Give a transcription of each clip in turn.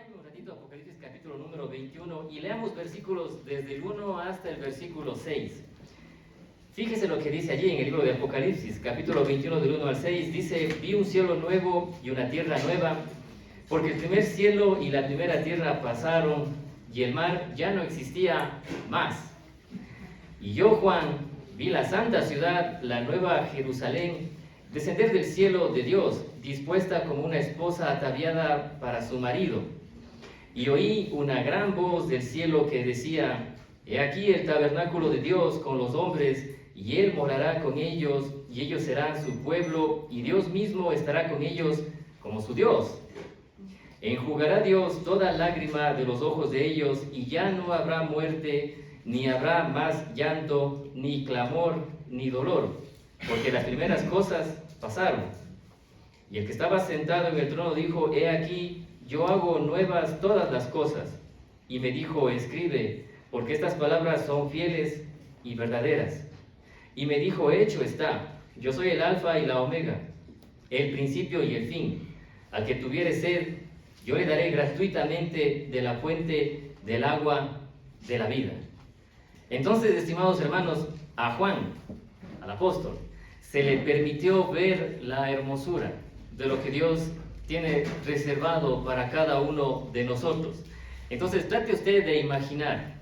acompáñenme un ratito a Apocalipsis capítulo número 21 y leamos versículos desde el 1 hasta el versículo 6. Fíjese lo que dice allí en el libro de Apocalipsis, capítulo 21 del 1 al 6, dice: vi un cielo nuevo y una tierra nueva, porque el primer cielo y la primera tierra pasaron, y el mar ya no existía más. Y yo, Juan, vi la santa ciudad, la nueva Jerusalén, descender del cielo de Dios, dispuesta como una esposa ataviada para su marido. Y oí una gran voz del cielo que decía: he aquí el tabernáculo de Dios con los hombres, y Él morará con ellos, y ellos serán su pueblo, y Dios mismo estará con ellos como su Dios. Enjugará Dios toda lágrima de los ojos de ellos, y ya no habrá muerte, ni habrá más llanto, ni clamor, ni dolor, porque las primeras cosas pasaron. Y el que estaba sentado en el trono dijo: he aquí, yo hago nuevas todas las cosas. Y me dijo: escribe, porque estas palabras son fieles y verdaderas. Y me dijo: hecho está, yo soy el alfa y la omega, el principio y el fin. Al que tuviere sed, yo le daré gratuitamente de la fuente del agua de la vida. Entonces, estimados hermanos, a Juan, al apóstol, se le permitió ver la hermosura de lo que Dios tiene reservado para cada uno de nosotros. Entonces, trate usted de imaginar.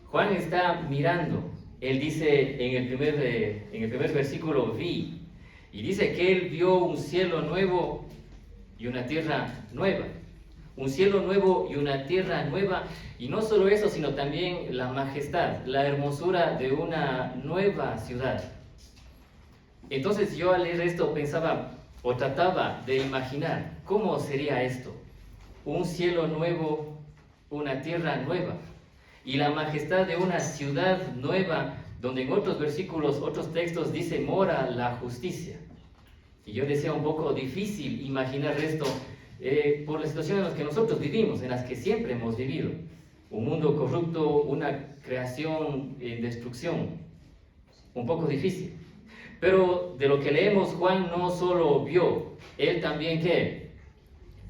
Juan está mirando. Él dice en el primer versículo: vi. Y dice que él vio un cielo nuevo y una tierra nueva. Un cielo nuevo y una tierra nueva. Y no solo eso, sino también la majestad, la hermosura de una nueva ciudad. Entonces yo al leer esto pensaba o trataba de imaginar cómo sería esto. Un cielo nuevo, una tierra nueva. Y la majestad de una ciudad nueva, donde en otros versículos, otros textos dice: mora la justicia. Y yo decía, un poco difícil imaginar esto por la situación en la que nosotros vivimos, en las que siempre hemos vivido. Un mundo corrupto, una creación en destrucción. Un poco difícil. Pero de lo que leemos, Juan no solo vio, él también ¿qué?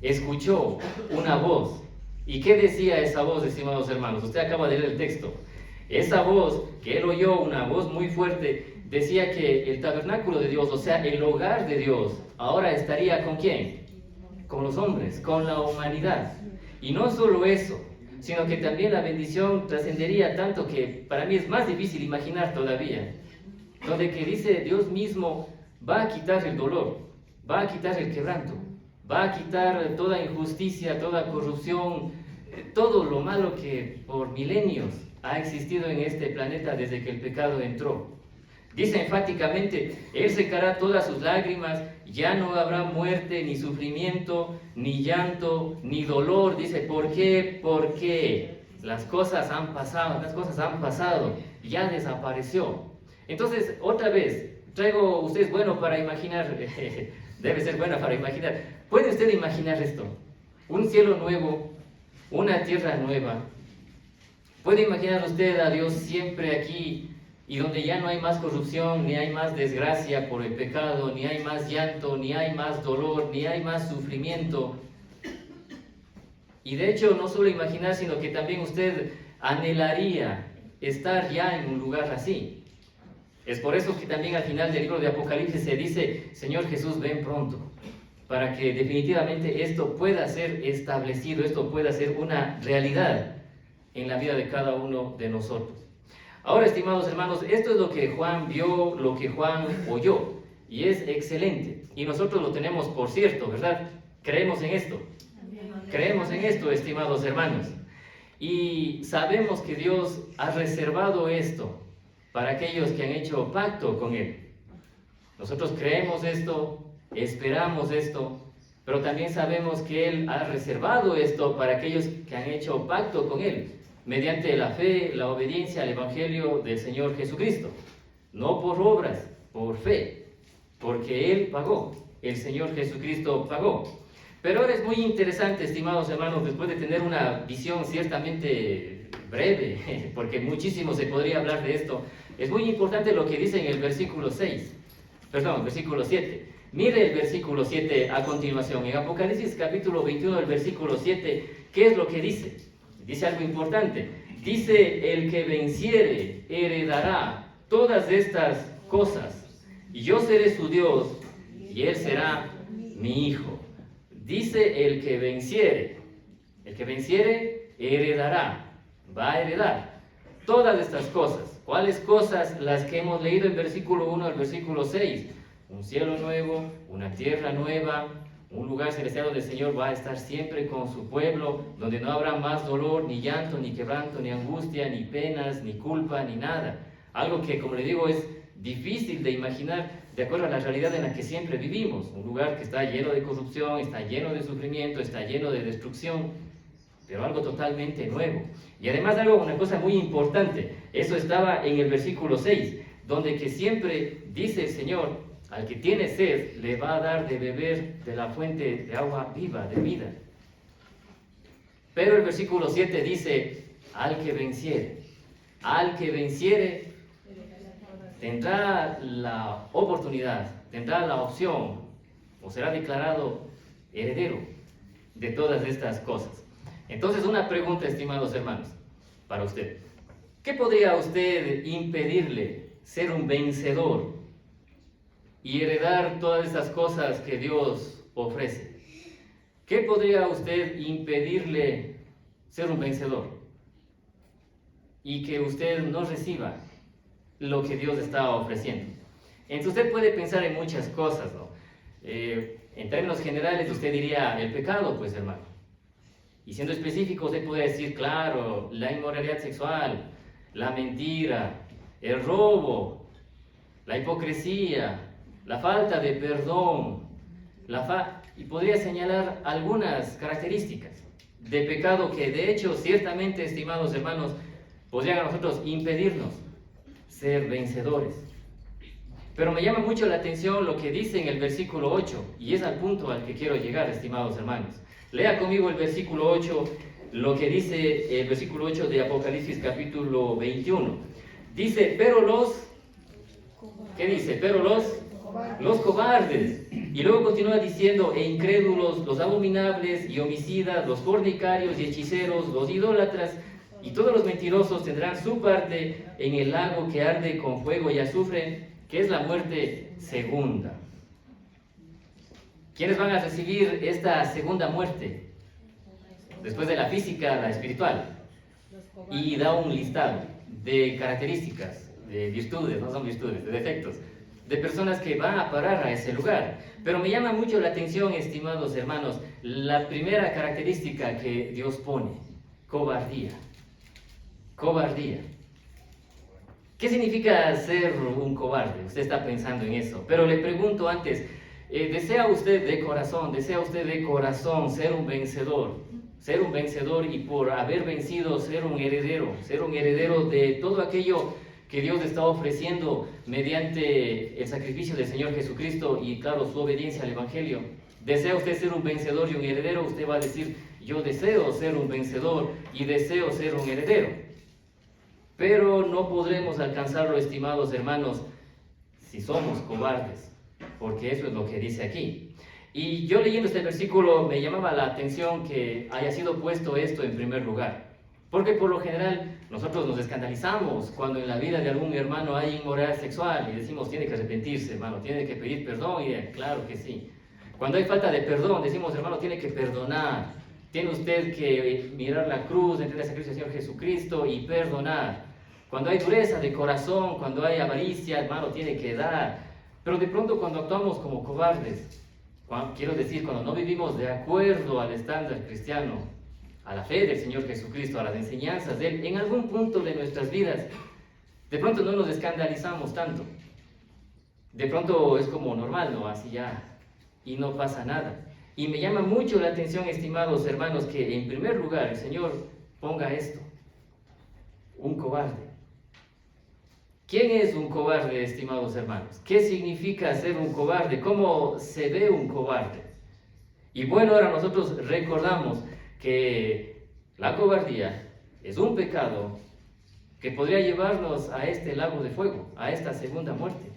Escuchó una voz. ¿Y qué decía esa voz, estimados hermanos? Usted acaba de leer el texto. Esa voz que él oyó, una voz muy fuerte, decía que el tabernáculo de Dios, o sea, el hogar de Dios, ahora estaría ¿con quién? Con los hombres, con la humanidad. Y no solo eso, sino que también la bendición trascendería tanto que para mí es más difícil imaginar todavía. Donde que dice: Dios mismo va a quitar el dolor, va a quitar el quebranto, va a quitar toda injusticia, toda corrupción, todo lo malo que por milenios ha existido en este planeta desde que el pecado entró. Dice enfáticamente: Él secará todas sus lágrimas, ya no habrá muerte, ni sufrimiento, ni llanto, ni dolor. Dice, ¿por qué? Porque las cosas han pasado, ya desapareció. Entonces, otra vez, traigo, usted es bueno para imaginar, debe ser bueno para imaginar. ¿Puede usted imaginar esto? Un cielo nuevo, una tierra nueva. ¿Puede imaginar usted a Dios siempre aquí, y donde ya no hay más corrupción, ni hay más desgracia por el pecado, ni hay más llanto, ni hay más dolor, ni hay más sufrimiento? Y de hecho, no solo imaginar, sino que también usted anhelaría estar ya en un lugar así. Es por eso que también al final del libro de Apocalipsis se dice: Señor Jesús, ven pronto, para que definitivamente esto pueda ser establecido, esto pueda ser una realidad en la vida de cada uno de nosotros. Ahora, estimados hermanos, esto es lo que Juan vio, lo que Juan oyó, y es excelente. Y nosotros lo tenemos por cierto, ¿verdad? Creemos en esto. Creemos en esto, estimados hermanos. Y sabemos que Dios ha reservado esto para aquellos que han hecho pacto con Él. Nosotros creemos esto, esperamos esto, pero también sabemos que Él ha reservado esto para aquellos que han hecho pacto con Él, mediante la fe, la obediencia al Evangelio del Señor Jesucristo. No por obras, por fe, porque Él pagó, el Señor Jesucristo pagó. Pero ahora es muy interesante, estimados hermanos, después de tener una visión ciertamente breve, porque muchísimo se podría hablar de esto, es muy importante lo que dice en el versículo 7. Mire el versículo 7 a continuación. En Apocalipsis capítulo 21, el versículo 7, ¿Qué es lo que dice? Dice algo importante. Dice, el que venciere heredará todas estas cosas, y yo seré su Dios, y él será mi hijo. Dice, el que venciere heredará, va a heredar todas estas cosas. ¿Cuáles cosas? Las que hemos leído en versículo 1 al versículo 6. Un cielo nuevo, una tierra nueva, un lugar celestial donde el Señor va a estar siempre con su pueblo, donde no habrá más dolor, ni llanto, ni quebranto, ni angustia, ni penas, ni culpa, ni nada. Algo que, como le digo, es difícil de imaginar de acuerdo a la realidad en la que siempre vivimos. Un lugar que está lleno de corrupción, está lleno de sufrimiento, está lleno de destrucción, pero algo totalmente nuevo. Y además una cosa muy importante, eso estaba en el versículo 6, donde que siempre dice el Señor, al que tiene sed, le va a dar de beber de la fuente de agua viva, de vida. Pero el versículo 7 dice, al que venciere, tendrá la oportunidad, tendrá la opción, o será declarado heredero de todas estas cosas. Entonces, una pregunta, estimados hermanos, para usted. ¿Qué podría usted impedirle ser un vencedor y heredar todas esas cosas que Dios ofrece? ¿Qué podría usted impedirle ser un vencedor y que usted no reciba lo que Dios está ofreciendo? Entonces usted puede pensar en muchas cosas, ¿no? En términos generales usted diría el pecado, pues hermano. Y siendo específico usted puede decir, claro, la inmoralidad sexual, la mentira, el robo, la hipocresía, la falta de perdón, y podría señalar algunas características de pecado que de hecho ciertamente, estimados hermanos, podrían a nosotros impedirnos ser vencedores. Pero me llama mucho la atención lo que dice en el versículo 8, y es al punto al que quiero llegar, estimados hermanos. Lea conmigo el versículo 8, lo que dice el versículo 8 de Apocalipsis capítulo 21. Dice, pero los... ¿Qué dice? Pero los cobardes. Y luego continúa diciendo, e incrédulos, los abominables y homicidas, los fornicarios y hechiceros, los idólatras y todos los mentirosos tendrán su parte en el lago que arde con fuego y azufre, que es la muerte segunda. ¿Quiénes van a recibir esta segunda muerte? Después de la física, la espiritual. Y da un listado de características, de virtudes, no son virtudes, de defectos, de personas que van a parar a ese lugar. Pero me llama mucho la atención, estimados hermanos, la primera característica que Dios pone, cobardía. Cobardía. ¿Qué significa ser un cobarde? Usted está pensando en eso, pero le pregunto antes, ¿desea usted de corazón ser un vencedor? Ser un vencedor y por haber vencido ser un heredero de todo aquello que Dios está ofreciendo mediante el sacrificio del Señor Jesucristo y claro, su obediencia al Evangelio. ¿Desea usted ser un vencedor y un heredero? Usted va a decir, yo deseo ser un vencedor y deseo ser un heredero. Pero no podremos alcanzarlo, estimados hermanos, si somos cobardes, porque eso es lo que dice aquí. Y yo leyendo este versículo me llamaba la atención que haya sido puesto esto en primer lugar. Porque por lo general nosotros nos escandalizamos cuando en la vida de algún hermano hay inmoralidad sexual y decimos, tiene que arrepentirse, hermano, tiene que pedir perdón, y claro que sí. Cuando hay falta de perdón, decimos, hermano, tiene que perdonar. Tiene usted que mirar la cruz, entender el sacrificio del Señor Jesucristo y perdonar. Cuando hay dureza de corazón, cuando hay avaricia, hermano, tiene que dar. Pero de pronto cuando actuamos como cobardes, quiero decir, cuando no vivimos de acuerdo al estándar cristiano, a la fe del Señor Jesucristo, a las enseñanzas de Él, en algún punto de nuestras vidas, de pronto no nos escandalizamos tanto. De pronto es como normal, ¿no? Así ya, y no pasa nada. Y me llama mucho la atención, estimados hermanos, que en primer lugar el Señor ponga esto, un cobarde. ¿Quién es un cobarde, estimados hermanos? ¿Qué significa ser un cobarde? ¿Cómo se ve un cobarde? Y bueno, ahora nosotros recordamos que la cobardía es un pecado que podría llevarnos a este lago de fuego, a esta segunda muerte.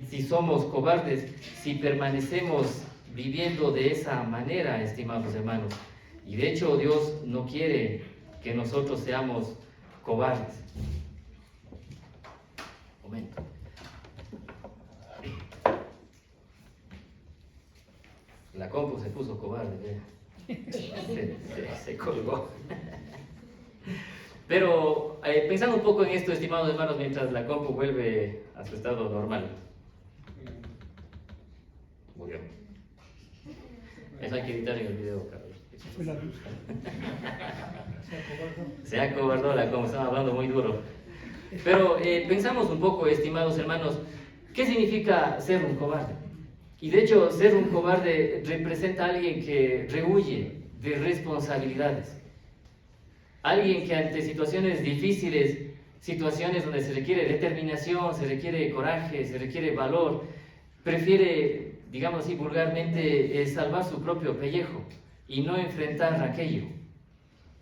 Si somos cobardes, si permanecemos viviendo de esa manera, estimados hermanos, Y de hecho Dios no quiere que nosotros seamos cobardes. Momento. La compu se puso cobarde, se colgó. Pero pensando un poco en esto, estimados hermanos, mientras la compu vuelve a su estado normal. Murió. Eso hay que editar en el video, Carlos. Se acobardó la compu, estaba hablando muy duro. Pero pensamos un poco, estimados hermanos, ¿qué significa ser un cobarde? Y de hecho, ser un cobarde representa a alguien que rehuye de responsabilidades. Alguien que ante situaciones difíciles, situaciones donde se requiere determinación, se requiere coraje, se requiere valor, prefiere, digamos así vulgarmente, salvar su propio pellejo y no enfrentar aquello.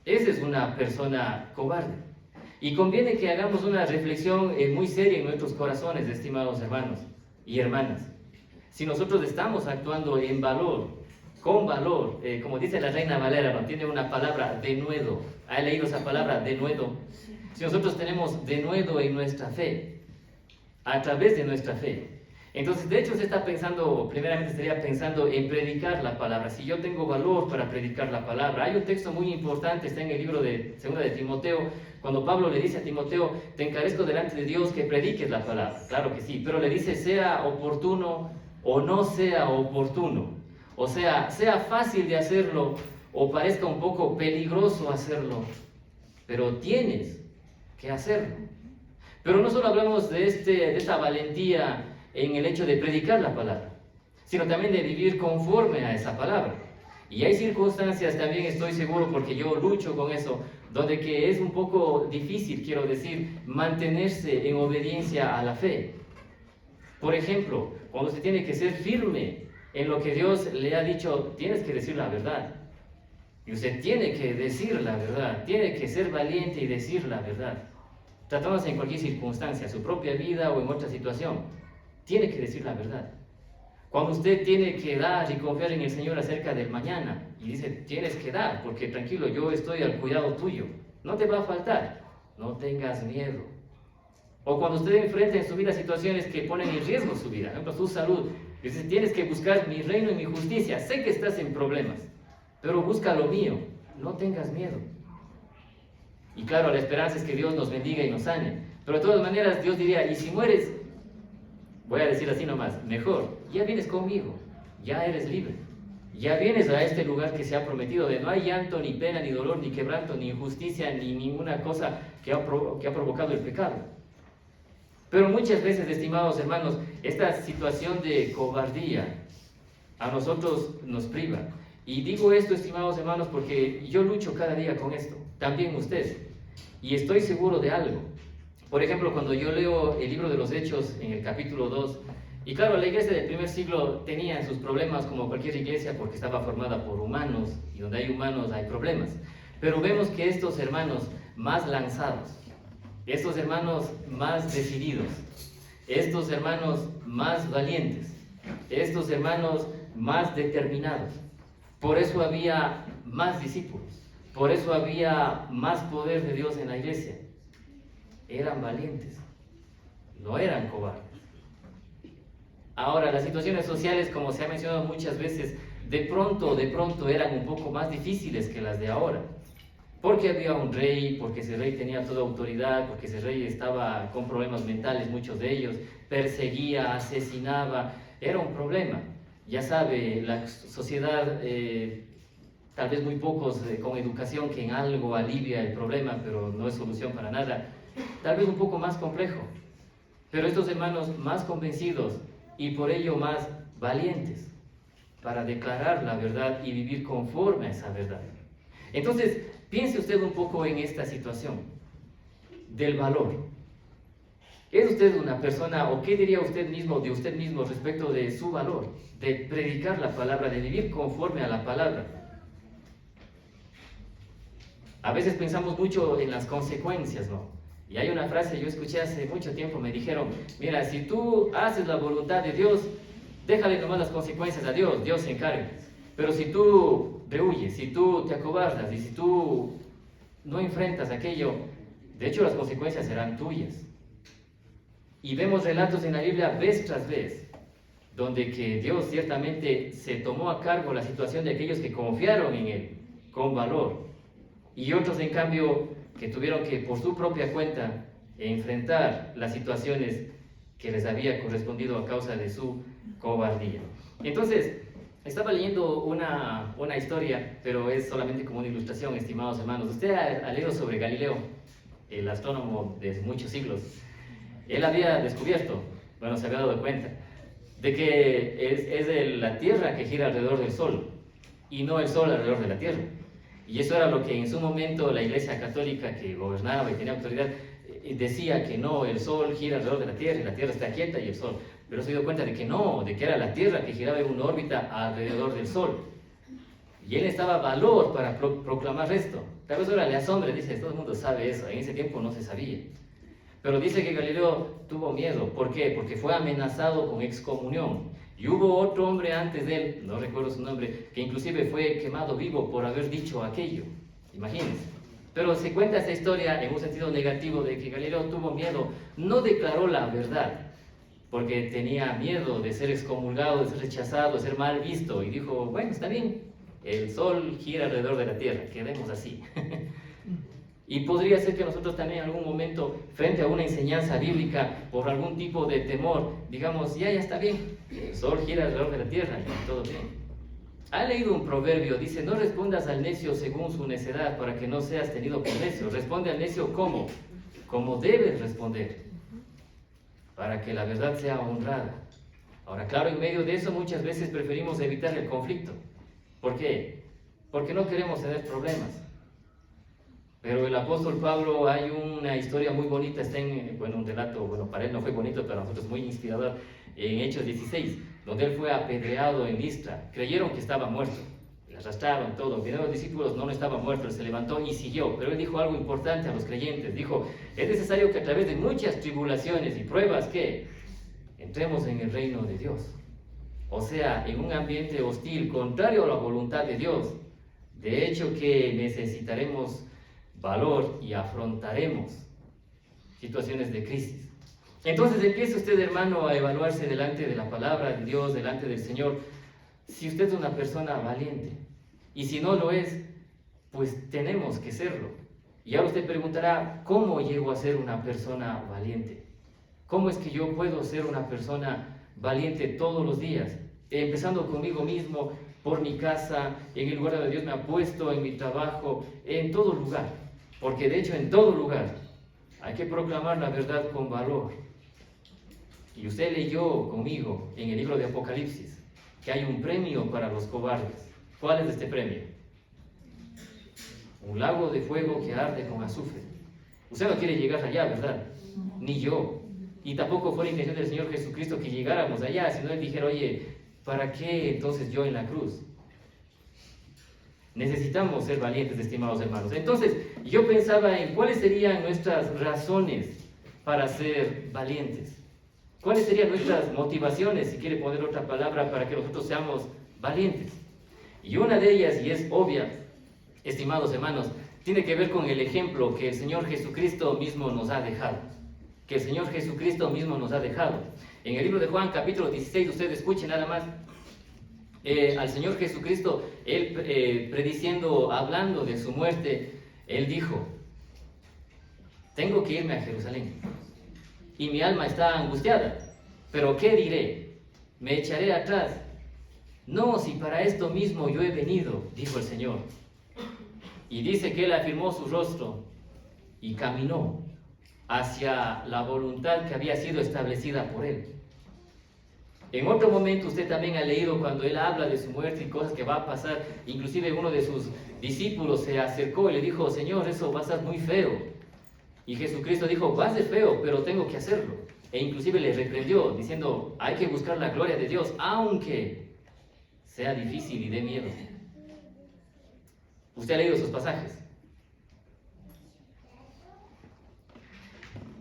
Esa es una persona cobarde. Y conviene que hagamos una reflexión muy seria en nuestros corazones, estimados hermanos y hermanas. Si nosotros estamos actuando en valor, con valor, como dice la Reina Valera, ¿no? Tiene una palabra, denuedo. ¿Ha leído esa palabra, denuedo? Si nosotros tenemos denuedo en nuestra fe, a través de nuestra fe, entonces de hecho se está pensando, primeramente estaría pensando en predicar la palabra. Si yo tengo valor para predicar la palabra, hay un texto muy importante, está en el libro de 2 de Timoteo, cuando Pablo le dice a Timoteo, te encarezco delante de Dios que prediques la palabra. Claro que sí, pero le dice, sea oportuno o no sea oportuno. O sea fácil de hacerlo o parezca un poco peligroso hacerlo, pero tienes que hacerlo. Pero no solo hablamos de esta valentía en el hecho de predicar la palabra, sino también de vivir conforme a esa palabra. Y hay circunstancias también, estoy seguro, porque yo lucho con eso, donde que es un poco difícil, quiero decir, mantenerse en obediencia a la fe. Por ejemplo, cuando se tiene que ser firme en lo que Dios le ha dicho, tienes que decir la verdad. Y usted tiene que decir la verdad, tiene que ser valiente y decir la verdad. Tratándose en cualquier circunstancia, su propia vida o en otra situación, tiene que decir la verdad. Cuando usted tiene que dar y confiar en el Señor acerca del mañana, y dice, tienes que dar, porque tranquilo, yo estoy al cuidado tuyo, no te va a faltar, no tengas miedo. O cuando usted enfrenta en su vida situaciones que ponen en riesgo su vida, por ejemplo, su salud, dice, tienes que buscar mi reino y mi justicia, sé que estás en problemas, pero busca lo mío, no tengas miedo. Y claro, la esperanza es que Dios nos bendiga y nos sane, pero de todas maneras Dios diría, y si mueres, voy a decir así nomás, mejor, ya vienes conmigo, ya eres libre, ya vienes a este lugar que se ha prometido, de no hay llanto, ni pena, ni dolor, ni quebranto, ni injusticia, ni ninguna cosa que ha provocado el pecado. Pero muchas veces, estimados hermanos, esta situación de cobardía a nosotros nos priva. Y digo esto, estimados hermanos, porque yo lucho cada día con esto, también usted, y estoy seguro de algo. Por ejemplo, cuando yo leo el libro de los Hechos en el capítulo 2, y claro, la iglesia del primer siglo tenía sus problemas como cualquier iglesia porque estaba formada por humanos, y donde hay humanos hay problemas. Pero vemos que estos hermanos más lanzados, estos hermanos más decididos, estos hermanos más valientes, estos hermanos más determinados, por eso había más discípulos, por eso había más poder de Dios en la iglesia. Eran valientes, no eran cobardes. Ahora, las situaciones sociales, como se ha mencionado muchas veces, de pronto eran un poco más difíciles que las de ahora. Porque había un rey, porque ese rey tenía toda autoridad, porque ese rey estaba con problemas mentales, muchos de ellos, perseguía, asesinaba, era un problema. Ya sabe, la sociedad, tal vez muy pocos con educación que en algo alivia el problema, pero no es solución para nada. Tal vez un poco más complejo, pero estos hermanos más convencidos y por ello más valientes para declarar la verdad y vivir conforme a esa verdad. Entonces, piense usted un poco en esta situación del valor. ¿Es usted una persona, o qué diría usted mismo de usted mismo respecto de su valor, de predicar la palabra, de vivir conforme a la palabra? A veces pensamos mucho en las consecuencias, ¿no? Y hay una frase, yo escuché hace mucho tiempo, me dijeron, mira, si tú haces la voluntad de Dios, déjale nomás las consecuencias a Dios, Dios se encarga. Pero si tú rehuyes, si tú te acobardas y si tú no enfrentas aquello, de hecho las consecuencias serán tuyas. Y vemos relatos en la Biblia vez tras vez, donde que Dios ciertamente se tomó a cargo la situación de aquellos que confiaron en Él con valor, y otros en cambio que tuvieron que por su propia cuenta enfrentar las situaciones que les había correspondido a causa de su cobardía. Entonces, estaba leyendo una historia, pero es solamente como una ilustración, estimados hermanos. Usted ha leído sobre Galileo, el astrónomo de muchos siglos. Él había descubierto, bueno, se había dado cuenta, de que es la Tierra que gira alrededor del Sol, y no el Sol alrededor de la Tierra. Y eso era lo que en su momento la Iglesia Católica, que gobernaba y tenía autoridad, decía que no, el Sol gira alrededor de la Tierra, y la Tierra está quieta y el Sol. Pero se dio cuenta de que no, de que era la Tierra que giraba en una órbita alrededor del Sol. Y él necesitaba valor para proclamar esto. Tal vez ahora le asombre, dice, todo el mundo sabe eso, en ese tiempo no se sabía. Pero dice que Galileo tuvo miedo. ¿Por qué? Porque fue amenazado con excomunión. Y hubo otro hombre antes de él, no recuerdo su nombre, que inclusive fue quemado vivo por haber dicho aquello. Imagínense. Pero se cuenta esta historia en un sentido negativo de que Galileo tuvo miedo, no declaró la verdad, porque tenía miedo de ser excomulgado, de ser rechazado, de ser mal visto, y dijo, bueno, está bien, el Sol gira alrededor de la Tierra, quedemos así. Y podría ser que nosotros también en algún momento, frente a una enseñanza bíblica, por algún tipo de temor, digamos, ya está bien, el Sol gira alrededor de la Tierra, y todo bien. Ha leído un proverbio, dice, no respondas al necio según su necedad, para que no seas tenido por necio. Responde al necio como debes responder, para que la verdad sea honrada. Ahora, claro, en medio de eso muchas veces preferimos evitar el conflicto. ¿Por qué? Porque no queremos tener problemas. Pero el apóstol Pablo, hay una historia muy bonita, está en, un relato, para él no fue bonito, pero a nosotros muy inspirador, en Hechos 16, donde él fue apedreado en Listra. Creyeron que estaba muerto, le arrastraron todo. Vinieron los discípulos, no estaba muerto, él se levantó y siguió. Pero él dijo algo importante a los creyentes, dijo, es necesario que a través de muchas tribulaciones y pruebas, que entremos en el reino de Dios. O sea, en un ambiente hostil, contrario a la voluntad de Dios. De hecho que necesitaremos valor y afrontaremos situaciones de crisis. Entonces empiece usted, hermano, a evaluarse delante de la palabra de Dios, delante del Señor, si usted es una persona valiente. Y si no lo es, pues tenemos que serlo. Y ahora usted preguntará, ¿cómo llego a ser una persona valiente? ¿Cómo es que yo puedo ser una persona valiente todos los días? Empezando conmigo mismo, por mi casa, en el lugar donde Dios me ha puesto, en mi trabajo, en todo lugar. Porque de hecho en todo lugar hay que proclamar la verdad con valor. Y usted leyó conmigo en el libro de Apocalipsis que hay un premio para los cobardes. ¿Cuál es este premio? Un lago de fuego que arde con azufre. Usted no quiere llegar allá, ¿verdad? Ni yo. Y tampoco fue la intención del Señor Jesucristo que llegáramos allá, sino Él dijera, oye, ¿para qué entonces yo en la cruz? Necesitamos ser valientes, estimados hermanos. Entonces, yo pensaba en cuáles serían nuestras razones para ser valientes. ¿Cuáles serían nuestras motivaciones, si quiere poner otra palabra, para que nosotros seamos valientes? Y una de ellas, y es obvia, estimados hermanos, tiene que ver con el ejemplo que el Señor Jesucristo mismo nos ha dejado. Que el Señor Jesucristo mismo nos ha dejado. En el libro de Juan, capítulo 16, usted escuche nada más al Señor Jesucristo, Él prediciendo, hablando de su muerte, Él dijo, tengo que irme a Jerusalén, y mi alma está angustiada, pero ¿qué diré? ¿Me echaré atrás? No, si para esto mismo yo he venido, dijo el Señor. Y dice que Él afirmó su rostro y caminó hacia la voluntad que había sido establecida por Él. En otro momento usted también ha leído cuando Él habla de su muerte y cosas que va a pasar. Inclusive uno de sus discípulos se acercó y le dijo, Señor, eso va a ser muy feo. Y Jesucristo dijo, va a ser feo, pero tengo que hacerlo. E inclusive le reprendió diciendo, hay que buscar la gloria de Dios, aunque sea difícil y dé miedo. ¿Usted ha leído esos pasajes?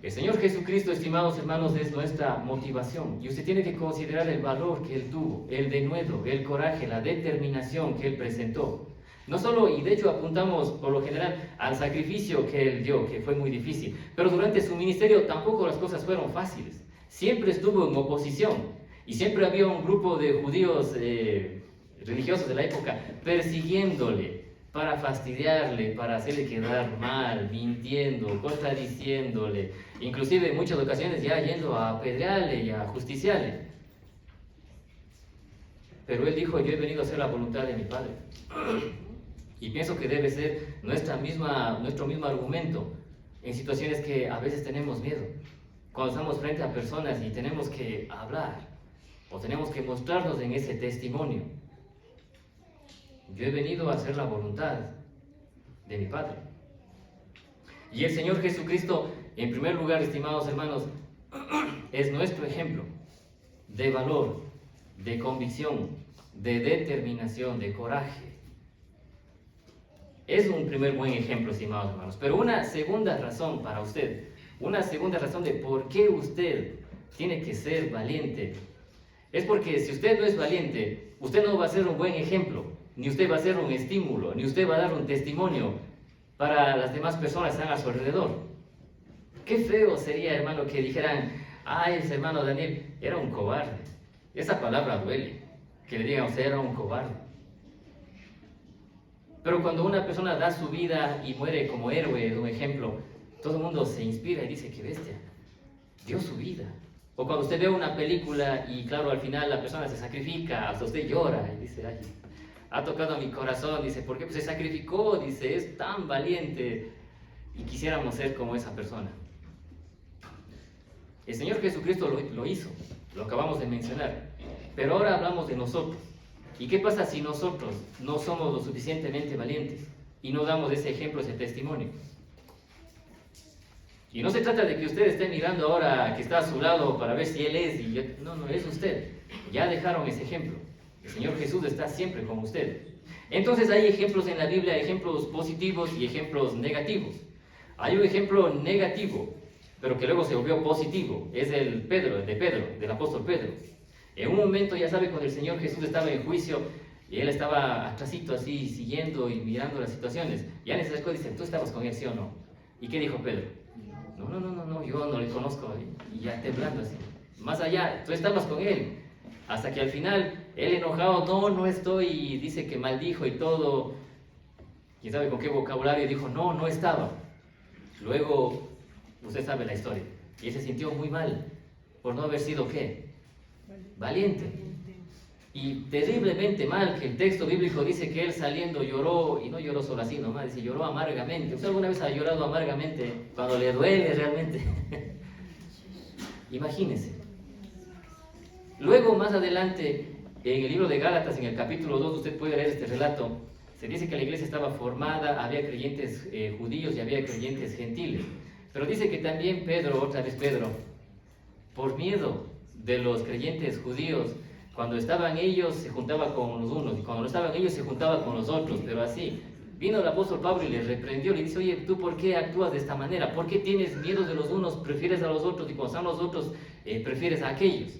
El Señor Jesucristo, estimados hermanos, es nuestra motivación. Y usted tiene que considerar el valor que Él tuvo, el denuedo, el coraje, la determinación que Él presentó. No solo, y de hecho apuntamos por lo general al sacrificio que Él dio, que fue muy difícil, pero durante su ministerio tampoco las cosas fueron fáciles. Siempre estuvo en oposición y siempre había un grupo de judíos religiosos de la época persiguiéndole, para fastidiarle, para hacerle quedar mal, mintiendo, contradiciéndole, inclusive en muchas ocasiones ya yendo a apedrearle y a justiciarle. Pero Él dijo: yo he venido a hacer la voluntad de mi Padre. Y pienso que debe ser nuestro mismo argumento en situaciones que a veces tenemos miedo. Cuando estamos frente a personas y tenemos que hablar, o tenemos que mostrarnos en ese testimonio. Yo he venido a hacer la voluntad de mi Padre. Y el Señor Jesucristo, en primer lugar, estimados hermanos, es nuestro ejemplo de valor, de convicción, de determinación, de coraje. Es un primer buen ejemplo, estimados hermanos. Pero una segunda razón para usted, una segunda razón de por qué usted tiene que ser valiente, es porque si usted no es valiente, usted no va a ser un buen ejemplo, ni usted va a ser un estímulo, ni usted va a dar un testimonio para las demás personas que están a su alrededor. Qué feo sería, hermano, que dijeran: ay, ese hermano Daniel era un cobarde. Esa palabra duele, que le digan: usted era un cobarde. Pero cuando una persona da su vida y muere como héroe, de un ejemplo, todo el mundo se inspira y dice: qué bestia, dio su vida. O cuando usted ve una película y claro, al final la persona se sacrifica, hasta usted llora y dice: ay, ha tocado mi corazón, dice, ¿por qué se sacrificó? Dice, es tan valiente, y quisiéramos ser como esa persona. El Señor Jesucristo lo hizo, lo acabamos de mencionar, pero ahora hablamos de nosotros. ¿Y qué pasa si nosotros no somos lo suficientemente valientes y no damos ese ejemplo, ese testimonio? Y no se trata de que usted esté mirando ahora que está a su lado para ver si Él es, no, es usted. Ya dejaron ese ejemplo. El Señor Jesús está siempre con usted. Entonces hay ejemplos en la Biblia, ejemplos positivos y ejemplos negativos. Hay un ejemplo negativo, pero que luego se volvió positivo. Es el del apóstol Pedro. En un momento, ya sabe, cuando el Señor Jesús estaba en juicio, y él estaba atrasito así, siguiendo y mirando las situaciones. Ya en esa escuela dice: ¿tú estabas con él, sí o no? ¿Y qué dijo Pedro? No, yo no le conozco. Y ya temblando así. Más allá, tú estabas con él. Hasta que al final, él enojado: no estoy, y dice que maldijo y todo. ¿Quién sabe con qué vocabulario? Dijo: no estaba. Luego, usted sabe la historia. Y él se sintió muy mal por no haber sido, ¿qué? Valiente. Y terriblemente mal, que el texto bíblico dice que él saliendo lloró, y no lloró solo así nomás, dice lloró amargamente. ¿Usted alguna vez ha llorado amargamente cuando le duele realmente? Imagínese. Luego, más adelante, en el libro de Gálatas, en el capítulo 2, usted puede leer este relato. Se dice que la iglesia estaba formada, había creyentes judíos y había creyentes gentiles. Pero dice que también otra vez Pedro, por miedo de los creyentes judíos, cuando estaban ellos se juntaba con los unos, y cuando no estaban ellos se juntaba con los otros, pero así. Vino el apóstol Pablo y les reprendió, le dice: oye, ¿tú por qué actúas de esta manera? ¿Por qué tienes miedo de los unos, prefieres a los otros, y cuando están los otros, prefieres a aquellos?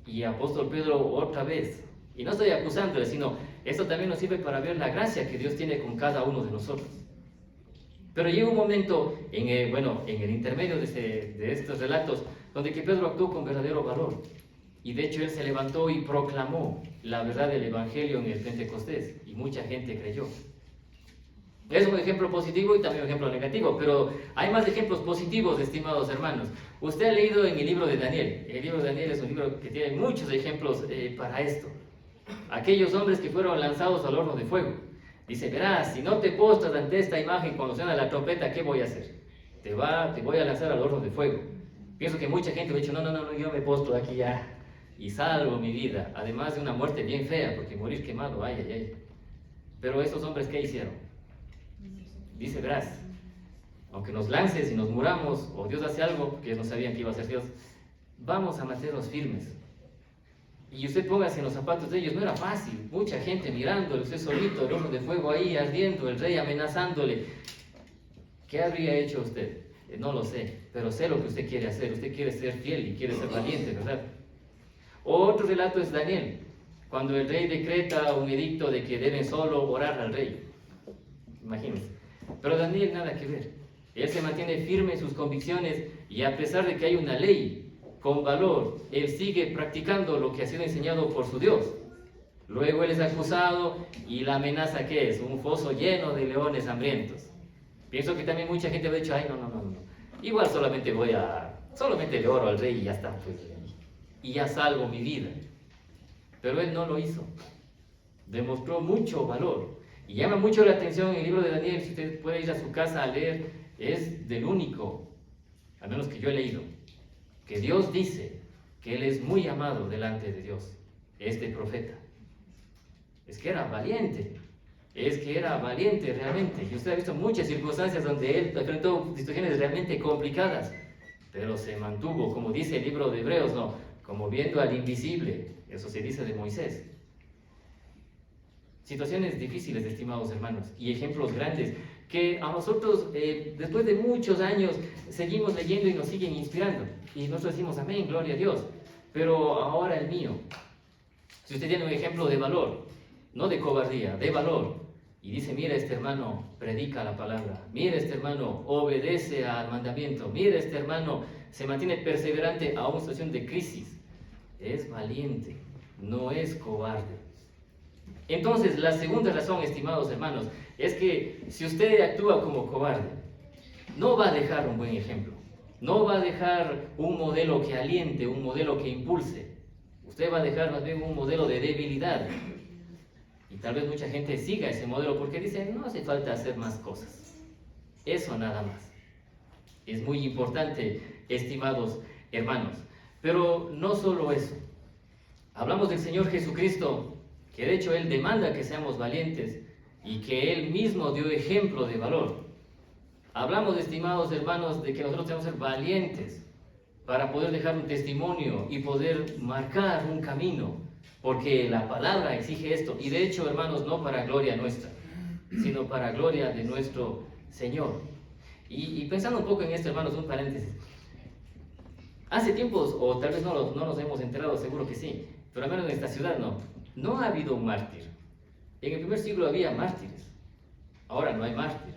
Y apóstol Pedro otra vez, y no estoy acusándole, sino esto también nos sirve para ver la gracia que Dios tiene con cada uno de nosotros. Pero llega un momento, en el intermedio de estos relatos, donde que Pedro actuó con verdadero valor. Y de hecho él se levantó y proclamó la verdad del Evangelio en el Pentecostés, y mucha gente creyó. Es un ejemplo positivo y también un ejemplo negativo, pero hay más ejemplos positivos, estimados hermanos. Usted ha leído en el libro de Daniel. El libro de Daniel es un libro que tiene muchos ejemplos para esto. Aquellos hombres que fueron lanzados al horno de fuego. Dice: verás, si no te postras ante esta imagen cuando suena la trompeta, ¿qué voy a hacer? Te voy a lanzar al horno de fuego. Pienso que mucha gente ha dicho: no, yo me postro aquí ya y salvo mi vida, además de una muerte bien fea, porque morir quemado, ay. Pero esos hombres, ¿qué hicieron? Dice: verás, aunque nos lances y nos muramos, o Dios hace algo, porque ellos no sabían que iba a ser Dios, vamos a mantenernos firmes. Y usted póngase en los zapatos de ellos, no era fácil, mucha gente mirándole, usted solito, el horno de fuego ahí ardiendo, el rey amenazándole. ¿Qué habría hecho usted? no lo sé, pero sé lo que usted quiere hacer. Usted quiere ser fiel y quiere ser valiente, ¿verdad? Otro relato es Daniel, cuando el rey decreta un edicto de que deben solo orar al rey. Imagínense. Pero Daniel nada que ver. Él se mantiene firme en sus convicciones y a pesar de que hay una ley con valor, él sigue practicando lo que ha sido enseñado por su Dios. Luego él es acusado y la amenaza ¿qué es? Un foso lleno de leones hambrientos. Pienso que también mucha gente ha dicho, ay, no. Igual solamente le oro al rey y ya está, pues, y ya salvo mi vida. Pero él no lo hizo. Demostró mucho valor. Y llama mucho la atención en el libro de Daniel, si usted puede ir a su casa a leer, es del único, al menos que yo he leído, que Dios dice que él es muy amado delante de Dios, este profeta. Es que era valiente realmente. Y usted ha visto muchas circunstancias donde él enfrentó situaciones realmente complicadas, pero se mantuvo, como dice el libro de Hebreos, ¿no? Como viendo al invisible, eso se dice de Moisés. Situaciones difíciles, estimados hermanos, y ejemplos grandes que a nosotros, después de muchos años, seguimos leyendo y nos siguen inspirando. Y nosotros decimos, amén, gloria a Dios. Pero ahora el mío, si usted tiene un ejemplo de valor, no de cobardía, de valor, y dice, mira, este hermano predica la palabra, mira, este hermano obedece al mandamiento, mira, este hermano se mantiene perseverante a una situación de crisis, es valiente, no es cobarde. Entonces, la segunda razón, estimados hermanos, es que si usted actúa como cobarde, no va a dejar un buen ejemplo, no va a dejar un modelo que aliente, un modelo que impulse. Usted va a dejar más bien un modelo de debilidad. Y tal vez mucha gente siga ese modelo porque dice, no hace falta hacer más cosas. Eso nada más. Es muy importante, estimados hermanos. Pero no solo eso. Hablamos del Señor Jesucristo, que de hecho Él demanda que seamos valientes y que Él mismo dio ejemplo de valor. Hablamos, estimados hermanos, de que nosotros tenemos que ser valientes para poder dejar un testimonio y poder marcar un camino, porque la palabra exige esto. Y de hecho, hermanos, no para gloria nuestra, sino para gloria de nuestro Señor. Y pensando un poco en esto, hermanos, un paréntesis. Hace tiempos, o tal vez no nos hemos enterado, seguro que sí, pero al menos en esta ciudad no ha habido un mártir. En el primer siglo había mártires, ahora no hay mártires.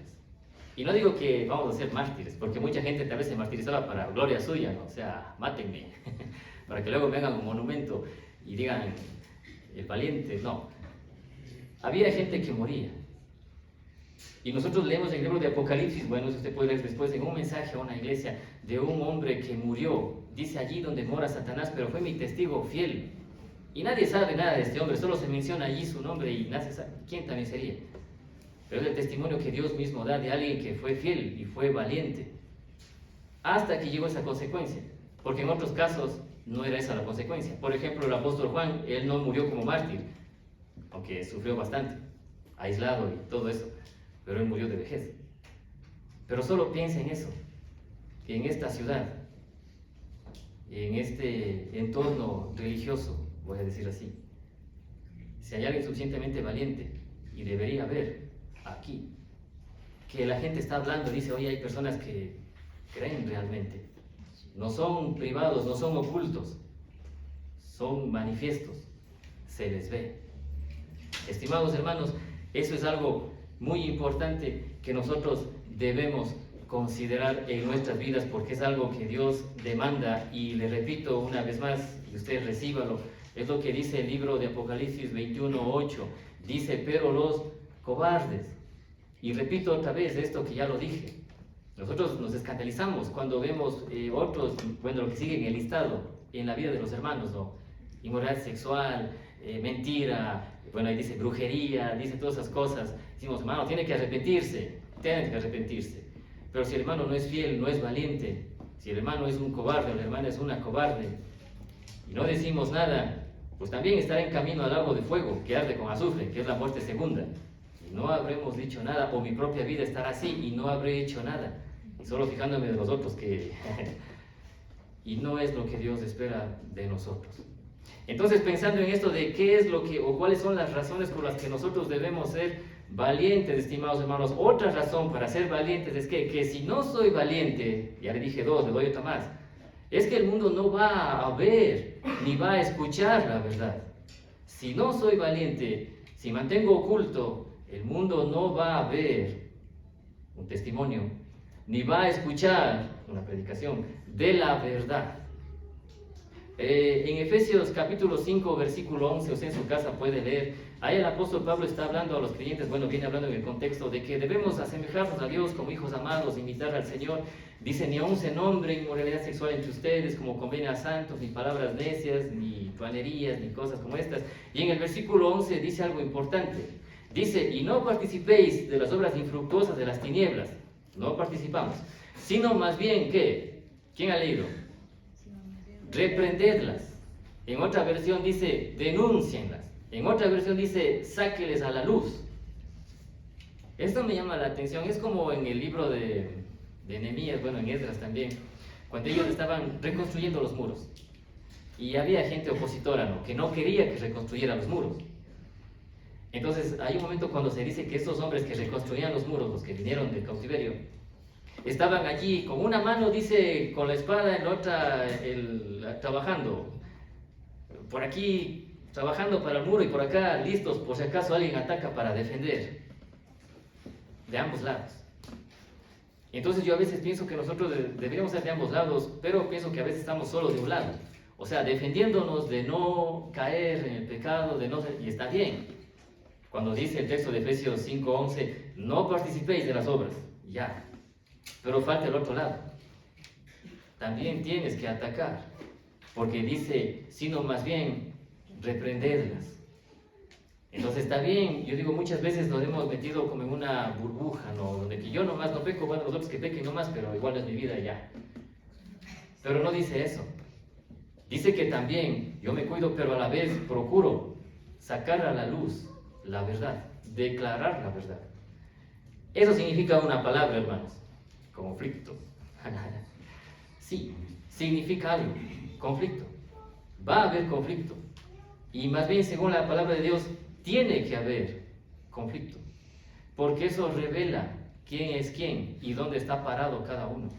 Y no digo que vamos a ser mártires, porque mucha gente tal vez se martirizaba para gloria suya, ¿no? O sea, mátenme, para que luego vengan un monumento y digan, el valiente, no. Había gente que moría. Y nosotros leemos en el libro de Apocalipsis, bueno, si usted puede leer después, en un mensaje a una iglesia de un hombre que murió, dice allí donde mora Satanás, pero fue mi testigo fiel. Y nadie sabe nada de este hombre, solo se menciona allí su nombre y nadie sabe quién también sería. Pero es el testimonio que Dios mismo da de alguien que fue fiel y fue valiente. Hasta que llegó esa consecuencia. Porque en otros casos no era esa la consecuencia. Por ejemplo, el apóstol Juan, él no murió como mártir, aunque sufrió bastante, aislado y todo eso. Pero él murió de vejez. Pero solo piensa en eso, que en esta ciudad, en este entorno religioso, voy a decir así, si hay alguien suficientemente valiente, y debería haber aquí, que la gente está hablando, dice, oye, hay personas que creen realmente, no son privados, no son ocultos, son manifiestos, se les ve. Estimados hermanos, eso es algo muy importante que nosotros debemos considerar en nuestras vidas, porque es algo que Dios demanda, y le repito una vez más, y usted recíbalo, es lo que dice el libro de Apocalipsis 21:8, dice, pero los cobardes, y repito otra vez esto que ya lo dije, nosotros nos escandalizamos cuando vemos otros, bueno, lo que sigue en el listado, en la vida de los hermanos, ¿no? Inmoralidad sexual, mentira, bueno, ahí dice brujería, dice todas esas cosas. Decimos, hermano, tiene que arrepentirse. Pero si el hermano no es fiel, no es valiente, si el hermano es un cobarde o la hermana es una cobarde, y no decimos nada, pues también estará en camino al lago de fuego, que arde con azufre, que es la muerte segunda. Y no habremos dicho nada, o mi propia vida estará así y no habré hecho nada. Y solo fijándome de los otros que... y no es lo que Dios espera de nosotros. Entonces, pensando en esto de qué es lo que, o cuáles son las razones por las que nosotros debemos ser Valientes, estimados hermanos. Otra razón para ser valientes es que si no soy valiente, ya le dije dos, le doy otra más, es que el mundo no va a ver ni va a escuchar la verdad. Si no soy valiente, si mantengo oculto, el mundo no va a ver un testimonio, ni va a escuchar una predicación de la verdad. En Efesios capítulo 5, versículo 11, usted en su casa puede leer, ahí el apóstol Pablo está hablando a los creyentes, bueno, viene hablando en el contexto de que debemos asemejarnos a Dios como hijos amados, imitar al Señor. Dice, ni aun se nombre inmoralidad sexual entre ustedes, como conviene a santos, ni palabras necias, ni truanerías, ni cosas como estas. Y en el versículo 11 dice algo importante. Dice, y no participéis de las obras infructuosas de las tinieblas. No participamos. Sino más bien, ¿qué? ¿Quién ha leído? Reprendedlas. En otra versión dice, denúncienlas. En otra versión dice, sáqueles a la luz. Esto me llama la atención. Es como en el libro de Nehemías, bueno, en Esdras también, cuando ellos estaban reconstruyendo los muros. Y había gente opositora, ¿no?, que no quería que reconstruyeran los muros. Entonces, hay un momento cuando se dice que estos hombres que reconstruían los muros, los que vinieron del cautiverio, estaban allí con una mano, dice, con la espada, en la otra trabajando. Por aquí trabajando para el muro y por acá listos por si acaso alguien ataca para defender. De ambos lados. Entonces yo a veces pienso que nosotros deberíamos ser de ambos lados, pero pienso que a veces estamos solo de un lado. O sea, defendiéndonos de no caer en el pecado, y está bien. Cuando dice el texto de Efesios 5:11, no participéis de las obras, ya. Pero falta el otro lado. También tienes que atacar, porque dice, sino más bien, reprenderlas. Entonces está bien, yo digo, muchas veces nos hemos metido como en una burbuja, ¿no?, donde que yo nomás no peco, bueno, los otros que pequen nomás, pero igual no es mi vida ya. Pero no dice eso. Dice que también yo me cuido, pero a la vez procuro sacar a la luz la verdad, declarar la verdad. Eso significa una palabra, hermanos, conflicto. Sí, significa algo, conflicto. Va a haber conflicto. Y más bien, según la palabra de Dios, tiene que haber conflicto. Porque eso revela quién es quién y dónde está parado cada uno.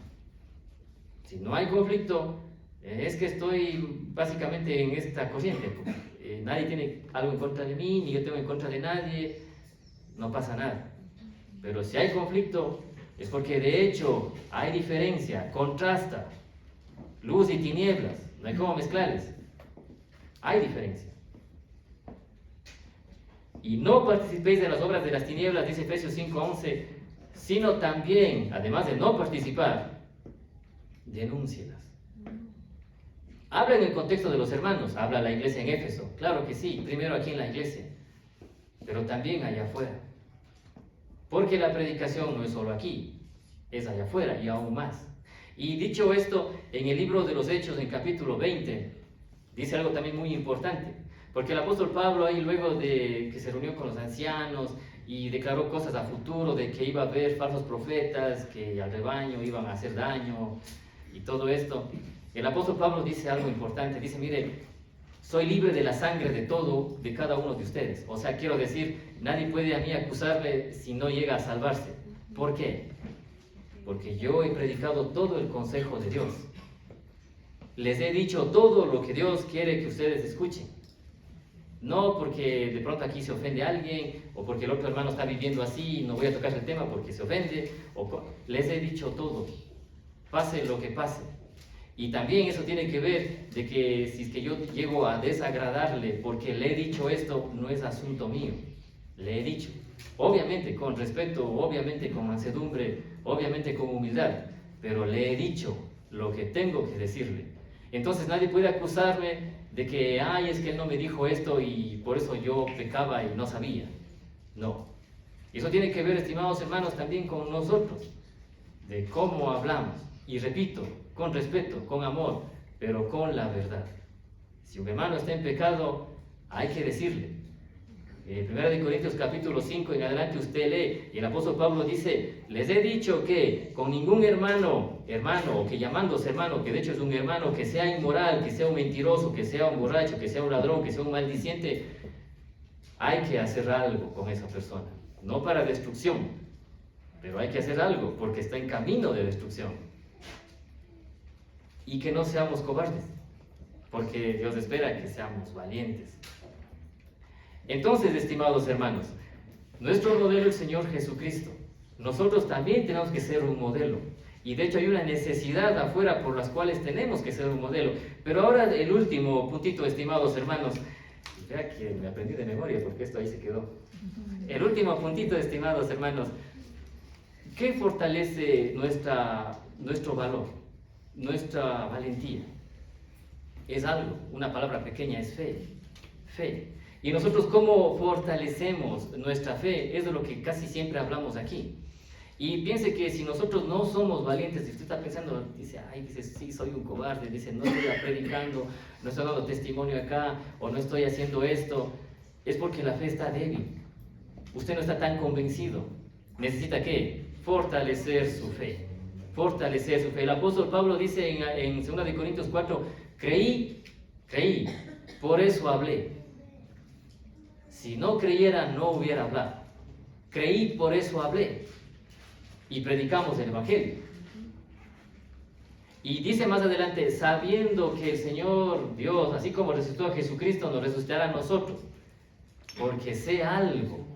Si no hay conflicto, es que estoy básicamente en esta corriente. Nadie tiene algo en contra de mí, ni yo tengo en contra de nadie, no pasa nada. Pero si hay conflicto, es porque de hecho hay diferencia, contrasta, luz y tinieblas, no hay cómo mezclarles. Hay diferencia. Y no participéis de las obras de las tinieblas, dice Efesios 5:11, sino también, además de no participar, denúncielas. Habla en el contexto de los hermanos, habla la iglesia en Éfeso, claro que sí, primero aquí en la iglesia, pero también allá afuera. Porque la predicación no es solo aquí, es allá afuera y aún más. Y dicho esto, en el libro de los Hechos, en capítulo 20, dice algo también muy importante. Porque el apóstol Pablo ahí, luego de que se reunió con los ancianos y declaró cosas a futuro, de que iba a haber falsos profetas, que al rebaño iban a hacer daño y todo esto, el apóstol Pablo dice algo importante. Dice, mire, soy libre de la sangre de cada uno de ustedes. O sea, quiero decir, nadie puede a mí acusarme si no llega a salvarse. ¿Por qué? Porque yo he predicado todo el consejo de Dios. Les he dicho todo lo que Dios quiere que ustedes escuchen. No porque de pronto aquí se ofende a alguien, o porque el otro hermano está viviendo así y no voy a tocar el tema porque se ofende. Les he dicho todo, pase lo que pase. Y también eso tiene que ver de que si es que yo llego a desagradarle porque le he dicho esto, no es asunto mío. Le he dicho, obviamente con respeto, obviamente con mansedumbre, obviamente con humildad, pero le he dicho lo que tengo que decirle. Entonces nadie puede acusarme de que, ay, es que él no me dijo esto y por eso yo pecaba y no sabía. No. Y eso tiene que ver, estimados hermanos, también con nosotros, de cómo hablamos. Y repito, con respeto, con amor, pero con la verdad. Si un hermano está en pecado, hay que decirle. 1 Corintios capítulo 5 en adelante usted lee, y el apóstol Pablo dice, les he dicho que con ningún hermano, o que llamándose hermano, que de hecho es un hermano, que sea inmoral, que sea un mentiroso, que sea un borracho, que sea un ladrón, que sea un maldiciente, hay que hacer algo con esa persona. no para destrucción, pero hay que hacer algo porque está en camino de destrucción. Y que no seamos cobardes, porque Dios espera que seamos valientes. Entonces, estimados hermanos, nuestro modelo es el Señor Jesucristo. Nosotros también tenemos que ser un modelo. Y de hecho hay una necesidad afuera por las cuales tenemos que ser un modelo. Pero ahora el último puntito, estimados hermanos. Vea que me aprendí de memoria porque esto ahí se quedó. El último puntito, estimados hermanos. ¿Qué fortalece nuestro valor, nuestra valentía? Es algo, una palabra pequeña, es fe. Fe. Y nosotros, ¿cómo fortalecemos nuestra fe? Es de lo que casi siempre hablamos aquí. Y piense que si nosotros no somos valientes, si usted está pensando, dice, sí, soy un cobarde, dice, no estoy predicando, no estoy dando testimonio acá, o no estoy haciendo esto, es porque la fe está débil. Usted no está tan convencido. ¿Necesita qué? Fortalecer su fe. Fortalecer su fe. El apóstol Pablo dice en 2 Corintios 4, creí, por eso hablé. Si no creyera, no hubiera hablado. Creí, por eso hablé. Y predicamos el Evangelio. Y dice más adelante, sabiendo que el Señor Dios, así como resucitó a Jesucristo, nos resucitará a nosotros. Porque sé algo,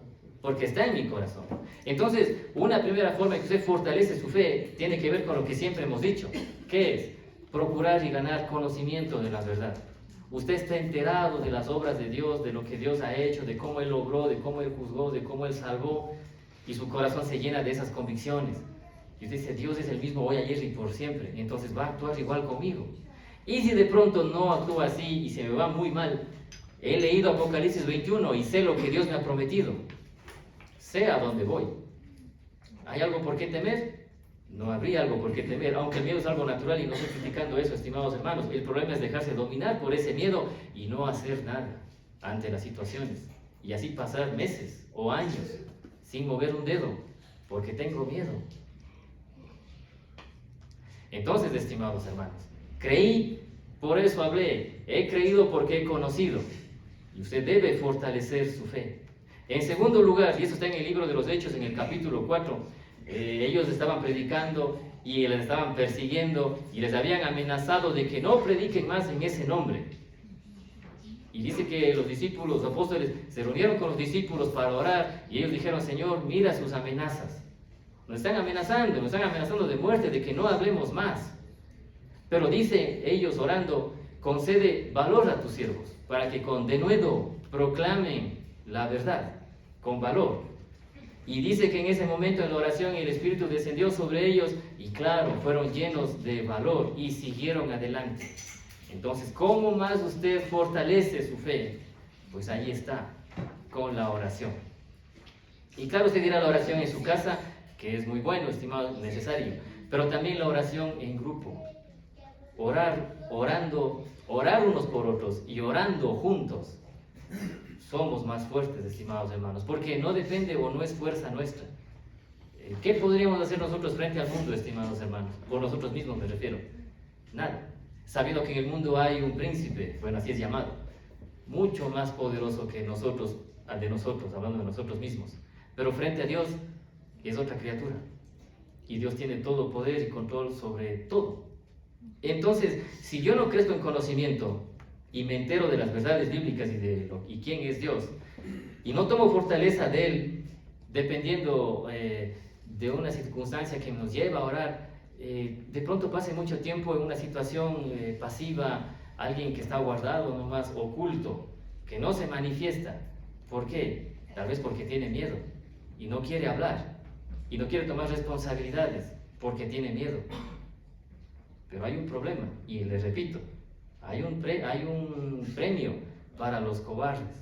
porque está en mi corazón. Entonces, una primera forma que usted fortalece su fe tiene que ver con lo que siempre hemos dicho. ¿Qué es? Procurar y ganar conocimiento de la verdad. Usted está enterado de las obras de Dios, de lo que Dios ha hecho, de cómo Él logró, de cómo Él juzgó, de cómo Él salvó. Y su corazón se llena de esas convicciones. Y usted dice, Dios es el mismo hoy, ayer y por siempre. Y entonces va a actuar igual conmigo. Y si de pronto no actúa así y se me va muy mal, he leído Apocalipsis 21 y sé lo que Dios me ha prometido. Sé a dónde voy. ¿Hay algo por qué temer? No habría algo por qué temer, aunque el miedo es algo natural y no estoy criticando eso, estimados hermanos. El problema es dejarse dominar por ese miedo y no hacer nada ante las situaciones. Y así pasar meses o años sin mover un dedo, porque tengo miedo. Entonces, estimados hermanos, creí, por eso hablé, he creído porque he conocido. Y usted debe fortalecer su fe. En segundo lugar, y eso está en el libro de los Hechos, en el capítulo 4, ellos estaban predicando y les estaban persiguiendo y les habían amenazado de que no prediquen más en ese nombre. Y dice que los discípulos, los apóstoles, se reunieron con los discípulos para orar y ellos dijeron, Señor, mira sus amenazas. Nos están amenazando de muerte, de que no hablemos más. Pero dice ellos orando, concede valor a tus siervos, para que con denuedo proclamen la verdad, con valor. Y dice que en ese momento en la oración el Espíritu descendió sobre ellos y claro, fueron llenos de valor y siguieron adelante. Entonces, ¿cómo más usted fortalece su fe? Pues ahí está, con la oración. Y claro, usted dirá la oración en su casa, que es muy bueno, estimado, necesario, pero también la oración en grupo. Orar unos por otros y orando juntos. Somos más fuertes, estimados hermanos, porque no depende o no es fuerza nuestra. ¿Qué podríamos hacer nosotros frente al mundo, estimados hermanos? Por nosotros mismos me refiero. Nada. Sabiendo que en el mundo hay un príncipe, bueno, así es llamado, mucho más poderoso que nosotros, hablando de nosotros mismos. Pero frente a Dios es otra criatura. Y Dios tiene todo poder y control sobre todo. Entonces, si yo no crezco en conocimiento y me entero de las verdades bíblicas y quién es Dios, y no tomo fortaleza de Él, dependiendo de una circunstancia que nos lleva a orar, de pronto pase mucho tiempo en una situación pasiva, alguien que está guardado nomás, oculto, que no se manifiesta. ¿Por qué? Tal vez porque tiene miedo y no quiere hablar y no quiere tomar responsabilidades porque tiene miedo. Pero hay un problema y les repito, hay un premio para los cobardes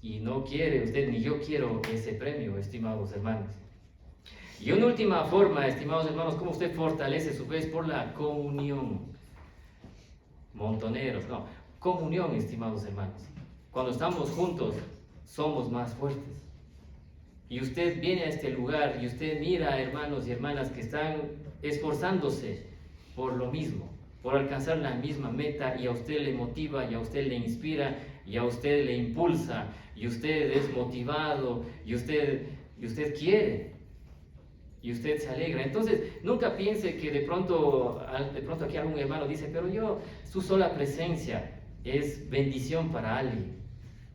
y no quiere usted ni yo quiero ese premio, estimados hermanos. Y una última forma, estimados hermanos, cómo usted fortalece su fe es por la comunión. Montoneros, no. Comunión, estimados hermanos. Cuando estamos juntos, somos más fuertes. Y usted viene a este lugar y usted mira a hermanos y hermanas que están esforzándose por lo mismo, por alcanzar la misma meta, y a usted le motiva, y a usted le inspira, y a usted le impulsa, y usted es motivado, y usted y usted quiere, y usted se alegra. Entonces, nunca piense que de pronto aquí algún hermano dice, pero su sola presencia es bendición para alguien.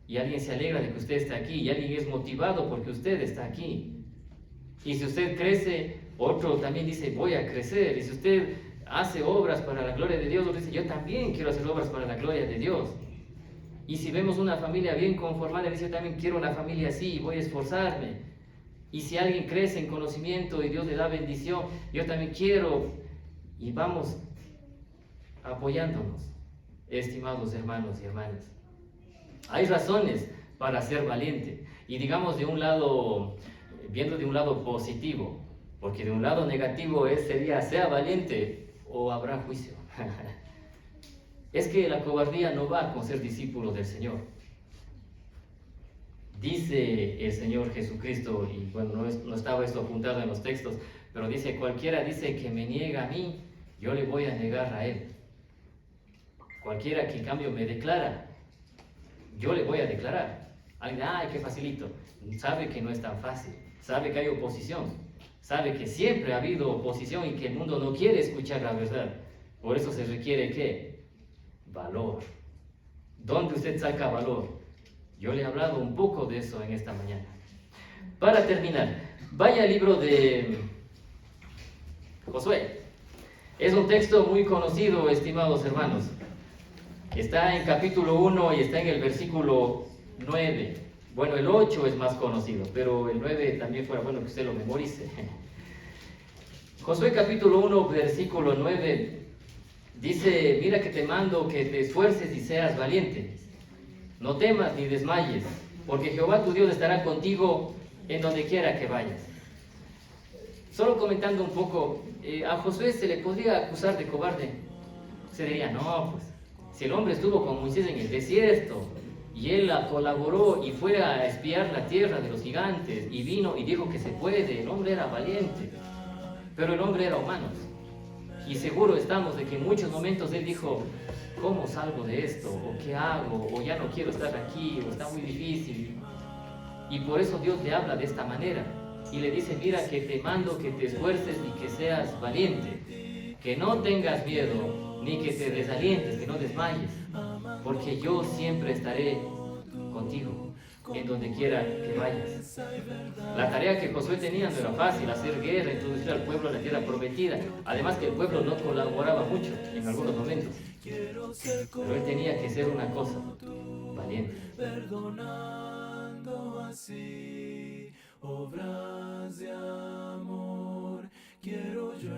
Y alguien se alegra de que usted está aquí, y alguien es motivado porque usted está aquí. Y si usted crece, otro también dice, voy a crecer. Y si usted hace obras para la gloria de Dios, otro dice, yo también quiero hacer obras para la gloria de Dios. Y si vemos una familia bien conformada, dice, yo también quiero una familia así, voy a esforzarme. Y si alguien crece en conocimiento y Dios le da bendición, yo también quiero. Y vamos apoyándonos, estimados hermanos y hermanas. Hay razones para ser valiente. Y digamos viendo de un lado positivo, porque de un lado negativo sería, sea valiente o habrá juicio. Es que la cobardía no va con ser discípulo del Señor. Dice el Señor Jesucristo, y bueno, no estaba esto apuntado en los textos, pero dice, cualquiera dice que me niega a mí, yo le voy a negar a él. Cualquiera que en cambio me declara, yo le voy a declarar. Alguien, ay, qué facilito. Sabe que no es tan fácil, sabe que hay oposición, sabe que siempre ha habido oposición y que el mundo no quiere escuchar la verdad. Por eso se requiere, ¿qué? Valor. ¿Dónde usted saca valor? Yo le he hablado un poco de eso en esta mañana. Para terminar, vaya al libro de Josué. Es un texto muy conocido, estimados hermanos. Está en capítulo 1 y está en el versículo 9. Bueno, el 8 es más conocido, pero el 9 también fuera bueno que usted lo memorice. Josué capítulo 1, versículo 9, dice, mira que te mando que te esfuerces y seas valiente. No temas ni desmayes, porque Jehová tu Dios estará contigo en donde quiera que vayas. Solo comentando un poco, a Josué se le podría acusar de cobarde. Se diría, no, pues, si el hombre estuvo con Moisés en el desierto, y él colaboró y fue a espiar la tierra de los gigantes, y vino y dijo que se puede, el hombre era valiente, pero el hombre era humano. Y seguro estamos de que en muchos momentos él dijo, ¿cómo salgo de esto? ¿O qué hago? ¿O ya no quiero estar aquí? ¿O está muy difícil? Y por eso Dios le habla de esta manera. Y le dice, mira que te mando que te esfuerces y que seas valiente. Que no tengas miedo, ni que te desalientes, que no desmayes. Porque yo siempre estaré contigo, en donde quiera que vayas. La tarea que Josué tenía no era fácil, hacer guerra, introducir al pueblo a la tierra prometida. Además que el pueblo no colaboraba mucho en algunos momentos. Pero él tenía que ser una cosa, valiente. Perdonando así, obras de amor, quiero yo